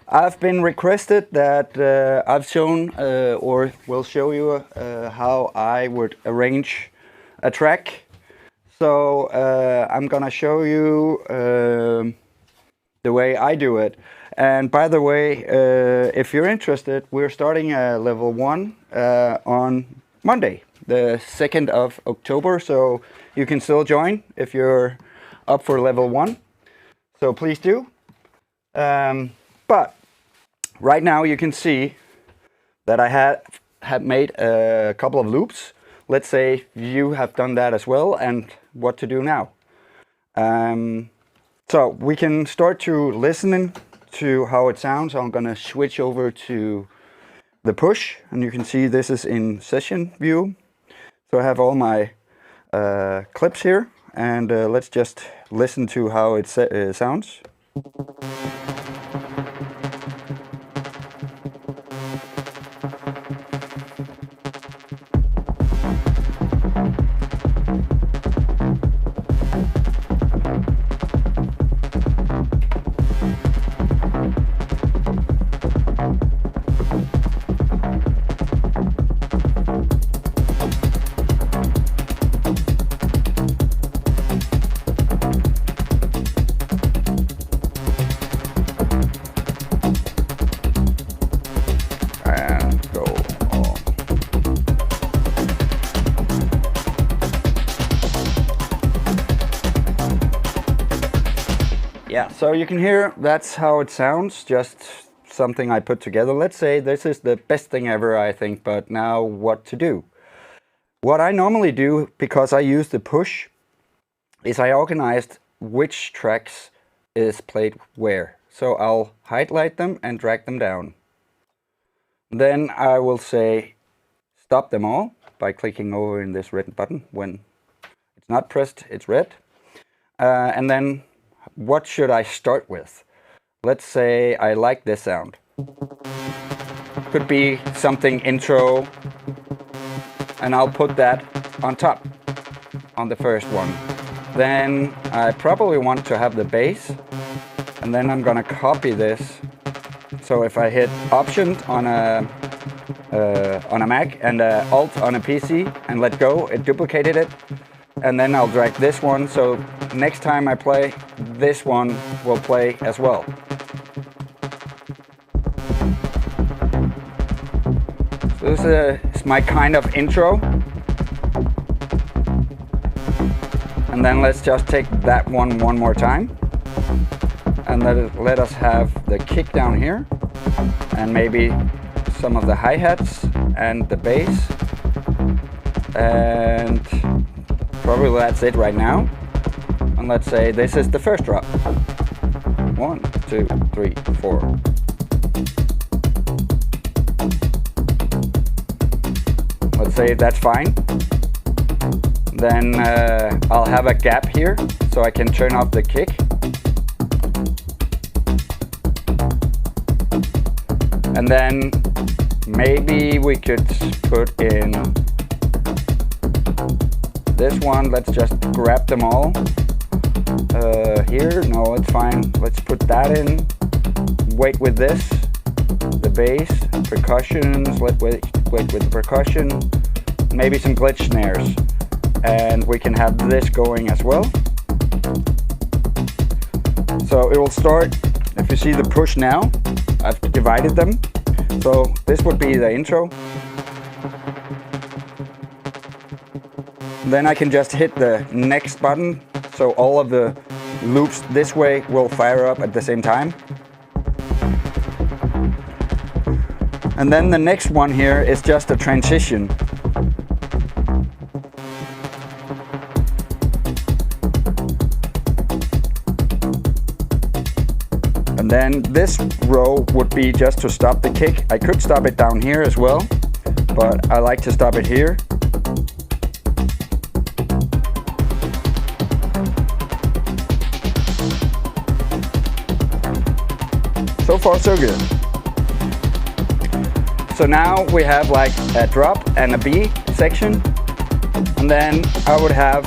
I've been requested that I've shown or will show you how I would arrange a track. So I'm gonna show you the way I do it. And by the way, if you're interested, we're starting level 1 on Monday, the 2nd of October. So you can still join if you're up for level 1. So please do. But right now you can see that I have made a couple of loops. Let's say you have done that as well, and what to do now. So we can start to listening to how it sounds. I'm gonna switch over to the push, and you can see this is in session view. So I have all my clips here, and let's just listen to how it sounds. Yeah, so you can hear that's how it sounds, just something I put together. Let's say this is the best thing ever, I think, but now what to do? What I normally do, because I use the push, is I organized which tracks is played where. So I'll highlight them and drag them down. Then I will say stop them all by clicking over in this red button. When it's not pressed, it's red. And then what should I start with? Let's say I like this sound. Could be something intro, and I'll put that on top, on the first one. Then I probably want to have the bass, and then I'm gonna copy this. So if I hit Option on a Mac and Alt on a PC and let go, it duplicated it. And then I'll drag this one, so next time I play, this one will play as well. So this is my kind of intro. And then let's just take that one more time. And let us have the kick down here. And maybe some of the hi-hats and the bass. And probably that's it right now. And let's say this is the first drop. 1, 2, 3, 4. Let's say that's fine. Then I'll have a gap here so I can turn off the kick. And then maybe we could put in this one. Let's just grab them all. Here, no, it's fine. Let's put that in. Wait with this. The bass, percussions, let's wait with the percussion. Maybe some glitch snares. And we can have this going as well. So it will start, if you see the push now, I've divided them. So this would be the intro. Then I can just hit the next button, so all of the loops this way will fire up at the same time. And then the next one here is just a transition. And then this row would be just to stop the kick. I could stop it down here as well, but I like to stop it here. So far so good. So now we have like a drop and a B section, and then I would have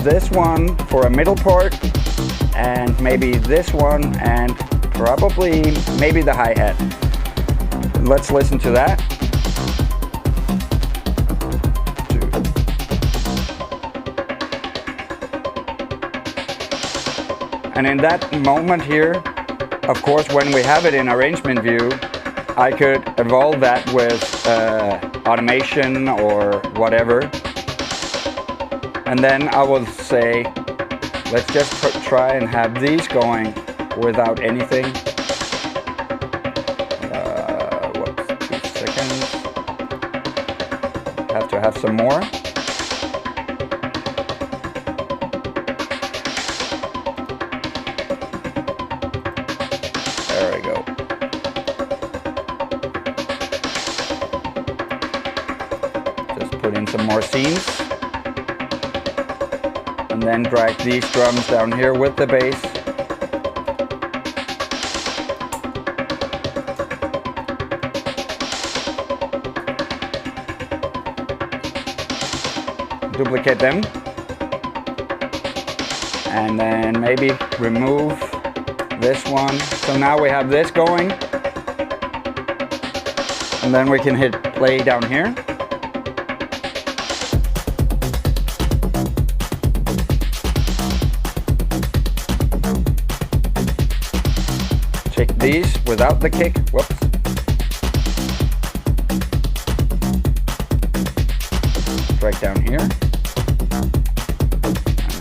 this one for a middle part, and maybe this one and Probably, maybe the hi-hat. Let's listen to that. And in that moment here, of course, when we have it in Arrangement View, I could evolve that with automation or whatever. And then I will say, let's just try and have these going without anything. Whoops, 2 seconds. Have to have some more. There we go. Just put in some more scenes. And then drag these drums down here with the bass. Duplicate them. And then maybe remove this one. So now we have this going. And then we can hit play down here. Take these without the kick. Whoops. Drag down here. And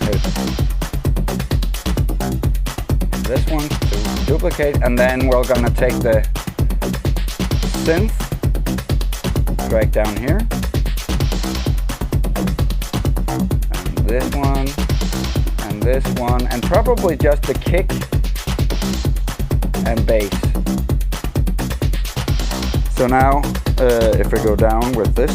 hit this one to duplicate. And then we're gonna take the synth, drag down here. And this one. And this one. And probably just the kick and bass. So now, if we go down with this,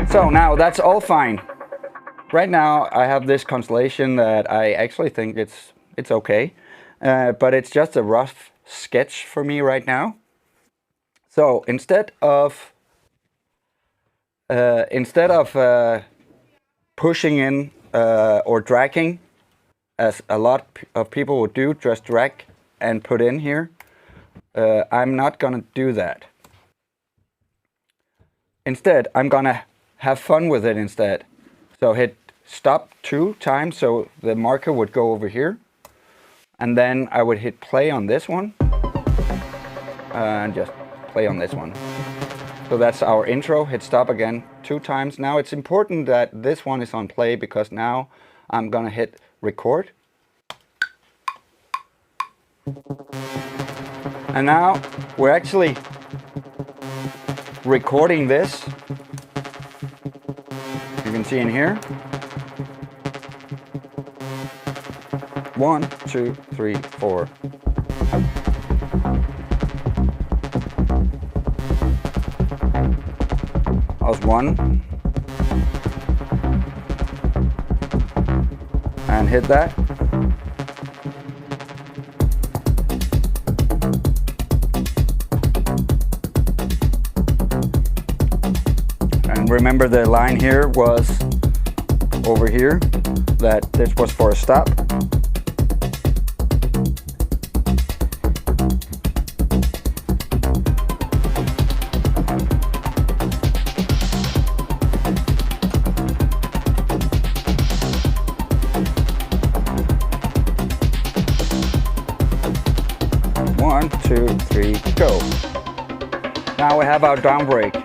so now that's all fine. Right now I have this constellation that I actually think it's okay, but it's just a rough sketch for me right now. So instead of pushing in or dragging, as a lot of people would do, just drag and put in here, I'm not gonna do that. Instead, I'm gonna have fun with it instead. So hit stop 2 times, so the marker would go over here, and then I would hit play on this one, and just play on this one. So that's our intro. Hit stop again 2 times. Now it's important that this one is on play, because now I'm gonna hit record. And now we're actually recording this. You can see in here. 1, 2, 3, 4. Pause 1 and hit that. And remember, the line here was over here, that this was for a stop. One, 2, 3, go. Now we have our down break.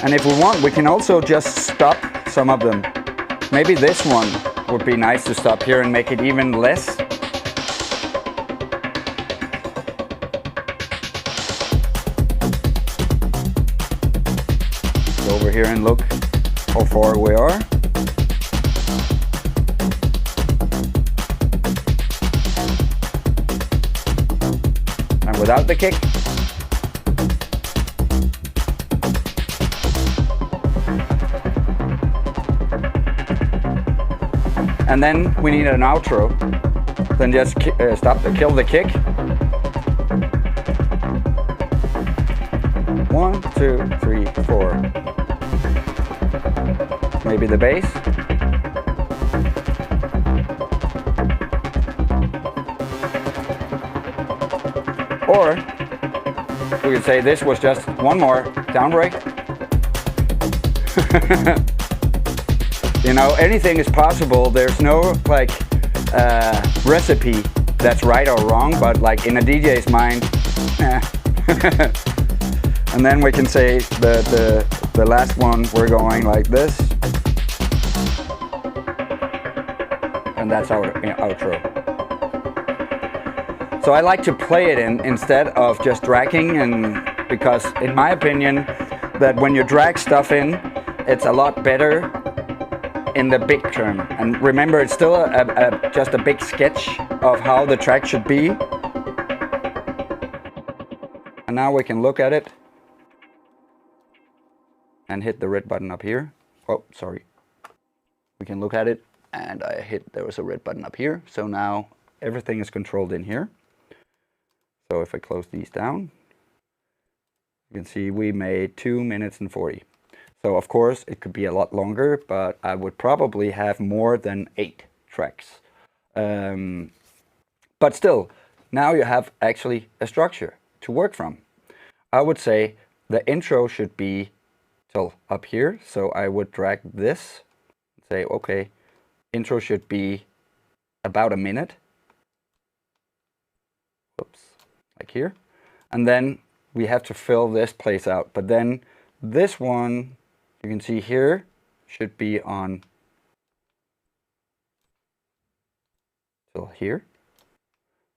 And if we want, we can also just stop some of them. Maybe this one would be nice to stop here and make it even less. Go over here and look how far we are. And without the kick. And then we need an outro. Then just kill the kick. 1, 2, 3, 4. maybe the bass. Or we could say this was just one more down break. You know, anything is possible. There's no like recipe that's right or wrong, but like in a DJ's mind. And then we can say the last one, we're going like this. And that's our outro. So I like to play it in instead of just dragging, and because in my opinion that when you drag stuff in, it's a lot better in the big term. And remember, it's still just a big sketch of how the track should be. And now we can look at it and hit the red button up here. Oh, sorry. We can look at it and there was a red button up here. So now everything is controlled in here. So if I close these down, you can see we made 2 minutes and 40. So of course it could be a lot longer, but I would probably have more than 8 tracks. But still, now you have actually a structure to work from. I would say the intro should be till up here. So I would drag this, say, okay, intro should be about a minute. Oops. Like here, and then we have to fill this place out, but then this one you can see here should be on till here,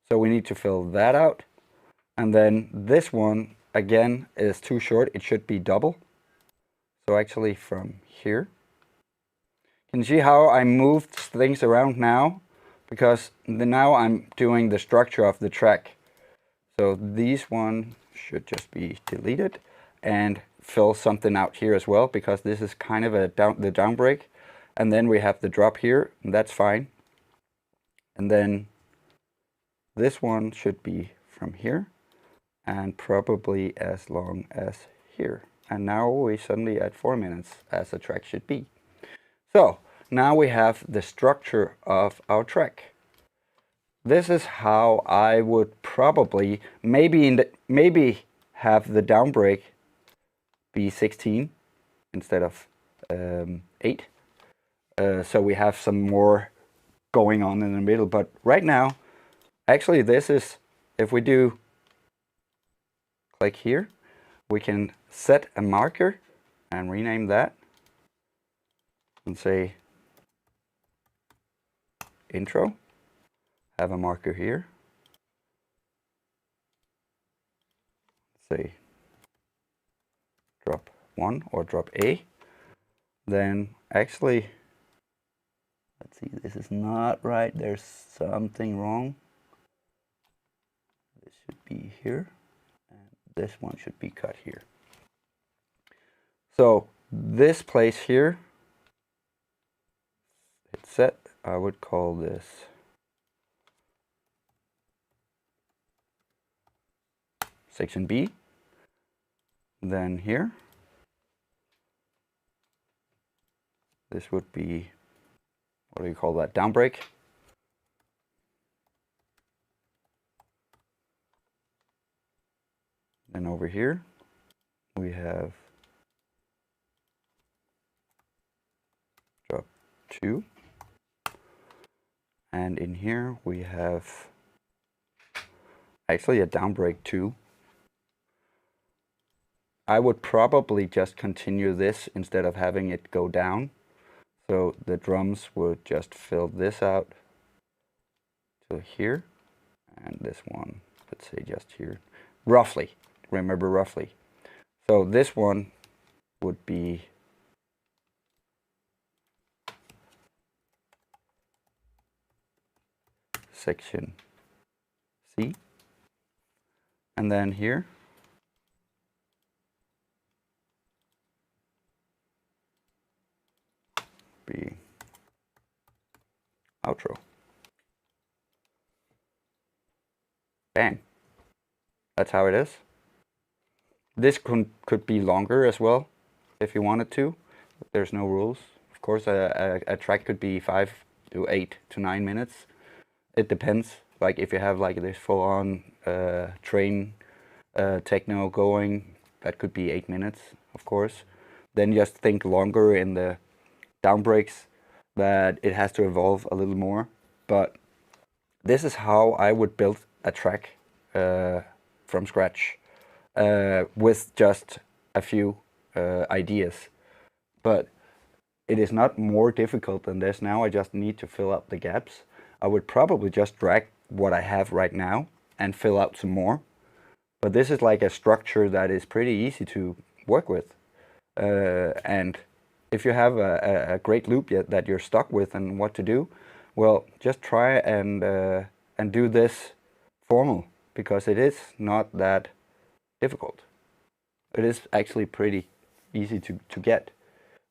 so we need to fill that out. And then this one again is too short, it should be double, so actually from here. Can you see how I moved things around now, because now I'm doing the structure of the track. So these one should just be deleted and fill something out here as well, because this is kind of the down break. And then we have the drop here, and that's fine. And then this one should be from here and probably as long as here. And now we suddenly at 4 minutes, as the track should be. So now we have the structure of our track. This is how I would probably maybe have the down break be 16 instead of 8. So we have some more going on in the middle. But right now, actually this is, if we do click here, we can set a marker and rename that and say intro. Have a marker here. Say drop 1 or drop A. Then actually, let's see, this is not right. There's something wrong. This should be here, and this one should be cut here. So this place here, it's set. I would call this section B. Then here, this would be, what do you call that, down break. Then over here we have drop 2, and in here we have actually a down break 2. I would probably just continue this instead of having it go down. So the drums would just fill this out to here, and this one, let's say just here, roughly, remember roughly. So this one would be section C, and then here be outro. Bang. That's how it is. This could be longer as well if you wanted to. There's no rules, of Of course, a track could be 5 to 8 to 9 minutes. It depends. Like if you have like this full-on train techno going, that could be 8 minutes, of course. Then just think longer in the down breaks, that it has to evolve a little more. But this is how I would build a track from scratch with just a few ideas. But it is not more difficult than this. Now I just need to fill up the gaps. I would probably just drag what I have right now and fill out some more. But this is like a structure that is pretty easy to work with. And if you have a great loop that you're stuck with and what to do, well, just try and do this formal, because it is not that difficult. It is actually pretty easy to get.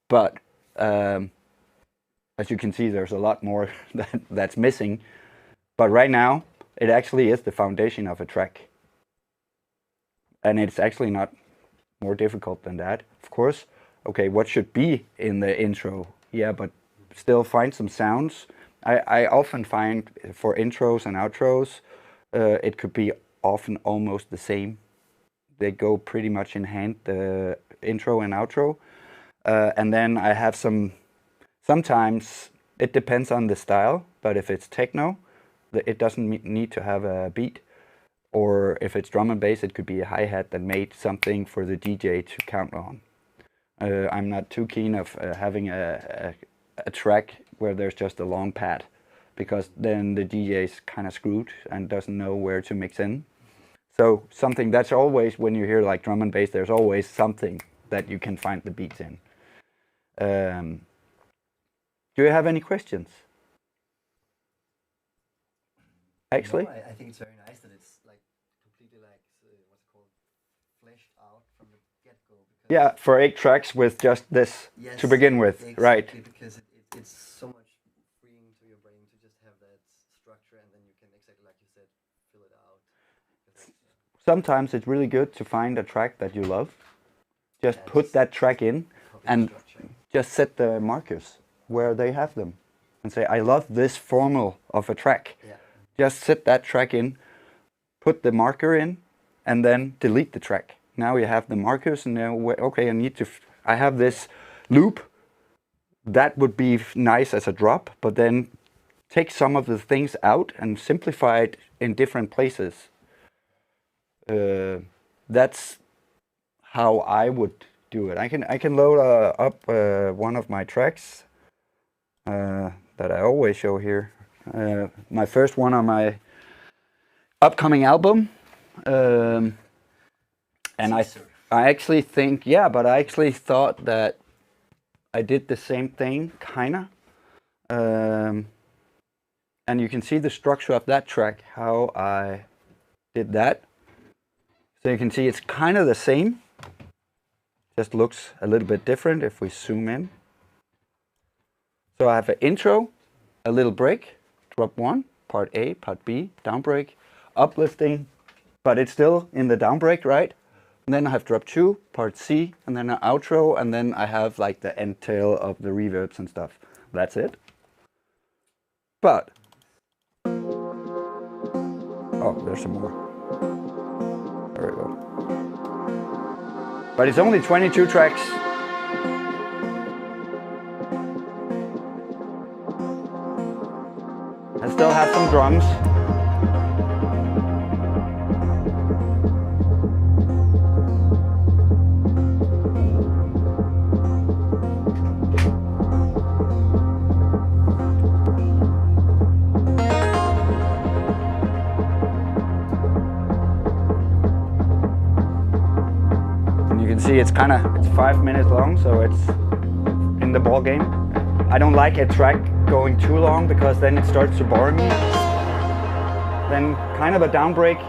But as you can see, there's a lot more that's missing. But right now, it actually is the foundation of a track. And it's actually not more difficult than that. Of course, okay, what should be in the intro? Yeah, but still find some sounds. I often find for intros and outros, it could be often almost the same. They go pretty much in hand, the intro and outro. And then I have sometimes it depends on the style, but if it's techno, it doesn't need to have a beat. Or if it's drum and bass, it could be a hi-hat that made something for the DJ to count on. I'm not too keen of having a track where there's just a long pad, because then the DJ is kind of screwed and doesn't know where to mix in. So something that's always, when you hear like drum and bass, there's always something that you can find the beats in. Do you have any questions? Actually? No, I think it's very nice that it's like completely like, what's it called, fleshed out from the get-go. Yeah, for 8 tracks with just this to begin with, exactly, right? Because it's so much freeing to your brain to just have that structure, and then you can, exactly like you said, fill it out. Sometimes it's really good to find a track that you love. Just put that track in and just set the markers where they have them. And say, I love this formal of a track. Yeah. Just set that track in, put the marker in, and then delete the track. Now you have the markers, and now, okay, I have this loop. That would be nice as a drop, but then take some of the things out and simplify it in different places. That's how I would do it. I can load up one of my tracks that I always show here. My first one on my upcoming album, and I actually think, yeah, but I actually thought that I did the same thing, kinda, and you can see the structure of that track, how I did that. So you can see it's kind of the same, just looks a little bit different if we zoom in. So I have an intro, a little break, drop 1, part A, part B, down break, uplifting, but it's still in the down break, right? And then I have drop 2, part C, and then an outro, and then I have like the end tail of the reverbs and stuff. That's it. But, oh, there's some more. There we go. But it's only 22 tracks. I still have some drums. And you can see it's 5 minutes long, so it's in the ball game. I don't like a track going too long, because then it starts to bore me. Then kind of a down break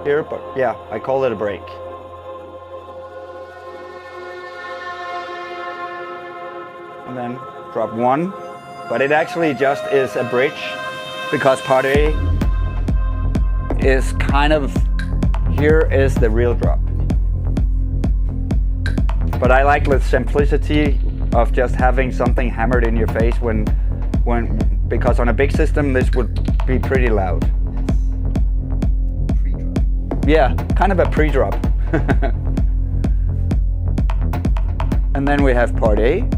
here, but yeah, I call it a break. And then drop 1, but it actually just is a bridge, because part A is kind of, here is the real drop. But I like the simplicity of just having something hammered in your face because on a big system this would be pretty loud. Pre-drop. Yeah, kind of a pre-drop. And then we have part A.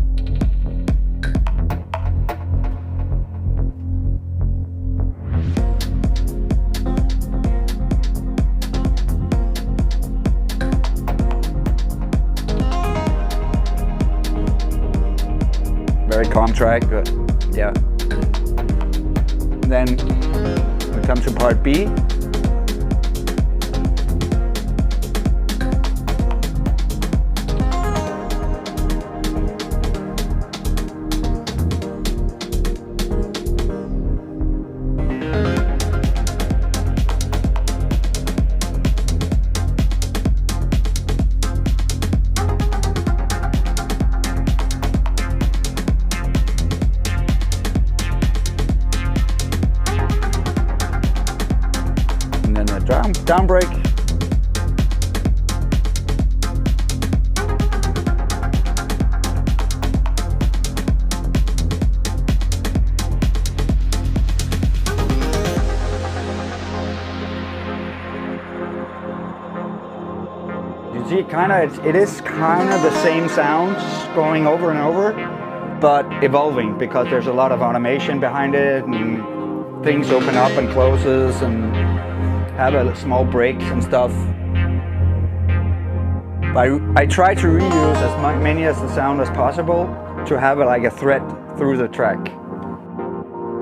Very calm track, but yeah. Then we come to part B. Down break. You see, it is kind of the same sounds going over and over, but evolving because there's a lot of automation behind it and things open up and closes and have a small breaks and stuff. I try to reuse as many as the sound as possible to have like a thread through the track.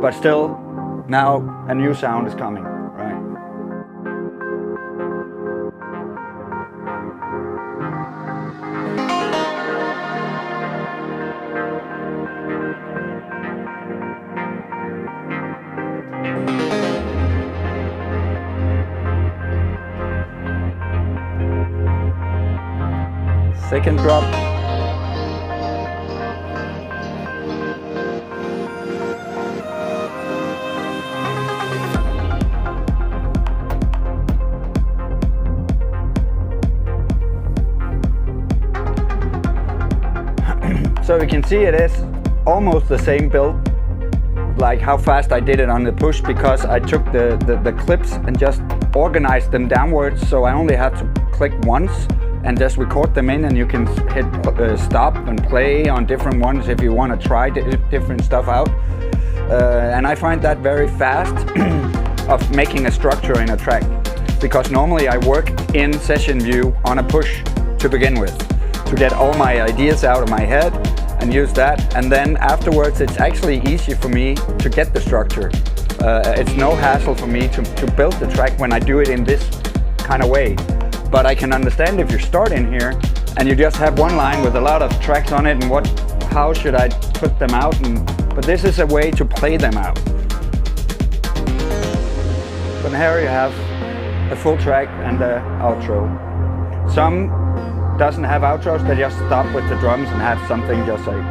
But still, now a new sound is coming, right? Second drop. So you can see it is almost the same build, like how fast I did it on the push, because I took the clips and just organized them downwards, so I only have to click once and just record them in, and you can hit stop and play on different ones if you want to try different stuff out. And I find that very fast of making a structure in a track, because normally I work in session view on a push to begin with, to get all my ideas out of my head and use that, and then afterwards it's actually easy for me to get the structure. It's no hassle for me to build the track when I do it in this kind of way. But I can understand if you start in here and you just have one line with a lot of tracks on it and how should I put them out, but this is a way to play them out. But here you have a full track and the outro. Some doesn't have outros, they just stop with the drums and have something just like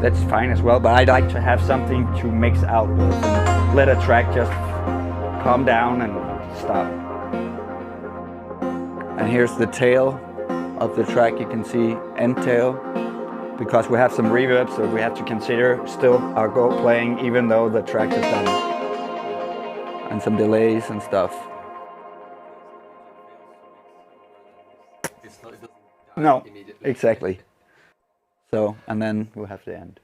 that's fine as well, but I'd like to have something to mix out with and let a track just calm down and stop. And here's the tail of the track. You can see end tail, because we have some reverb, so we have to consider still our go playing even though the track is done, and some delays and stuff. No, exactly. So, and then we'll have the end.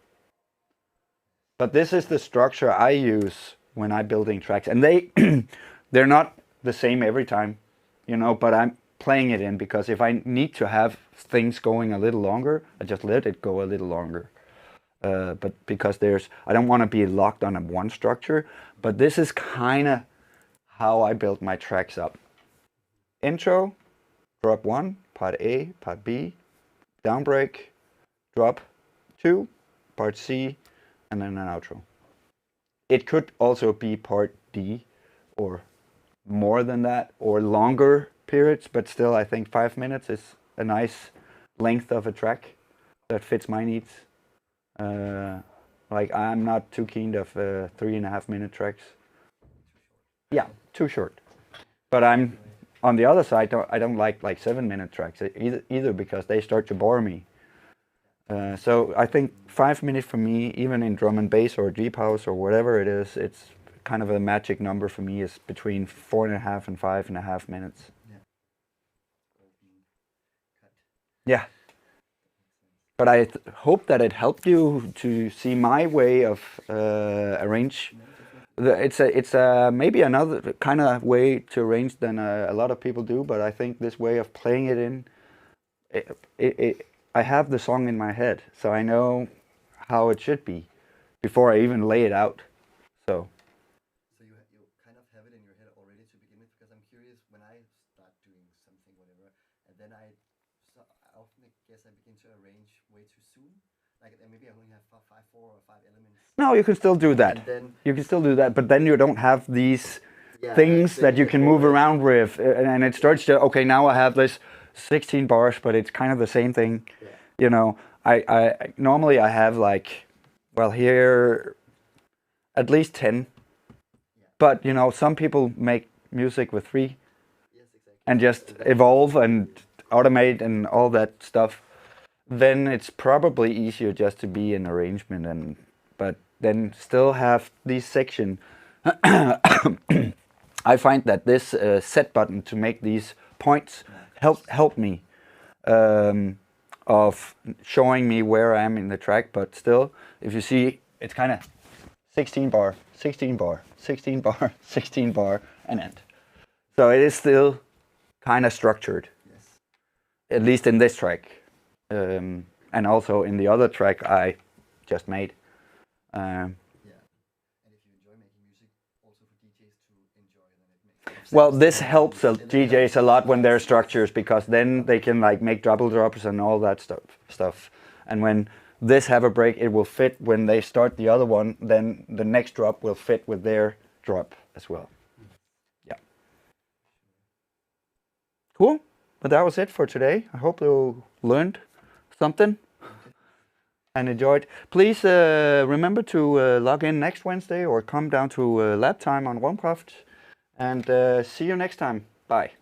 But this is the structure I use when I'm building tracks, and they're not the same every time, you know, but I'm playing it in, because if I need to have things going a little longer, I just let it go a little longer. But because I don't want to be locked on one structure, but this is kind of how I build my tracks up. Intro, drop 1, part A, part B, down break, drop 2, part C, and then an outro. It could also be part D, or more than that, or longer periods, but still I think 5 minutes is a nice length of a track that fits my needs. Like, I'm not too keen of 3.5 minute tracks. Yeah, too short. But I'm on the other side, I don't like 7 minute tracks either, because they start to bore me. So I think 5 minutes for me, even in drum and bass or deep house or whatever it is, it's kind of a magic number for me, is between 4.5 and 5.5 minutes. Yeah. Yeah. But I hope that it helped you to see my way of arrange. It's maybe another kind of way to arrange than a lot of people do, but I think this way of playing it in, I have the song in my head, so I know how it should be before I even lay it out. So you kind of have it in your head already to begin with, because I'm curious when I start doing something, whatever, and then I often guess I begin to arrange way too soon. Like maybe I only have four or five elements. no, you can still do that. You can still do that, but then you don't have these things that you can move around with, and it starts to, okay, now I have this 16 bars, but it's kind of the same thing. Yeah. You know, I normally I have like, well, here at least 10. Yeah. But you know, some people make music with 3. Yes, exactly. And just evolve and automate and all that stuff. Then it's probably easier just to be an arrangement, but then still have these section. I find that this set button to make these points help me of showing me where I am in the track. But still, if you see, it's kind of 16 bar, 16 bar, 16 bar, 16 bar, and end. So it is still kind of structured, yes. At least in this track. And also in the other track I just made. Yeah. And if you enjoy making music, also for DJs to enjoy, then it makes sense. Well, this helps DJs a lot when they're structures, because then they can like make double drops and all that stuff. And when this have a break, it will fit when they start the other one, then the next drop will fit with their drop as well. Yeah. Cool. But that was it for today. I hope you learned something and enjoyed. Please remember to log in next Wednesday or come down to lab time on Rumkraft, and see you next time. Bye.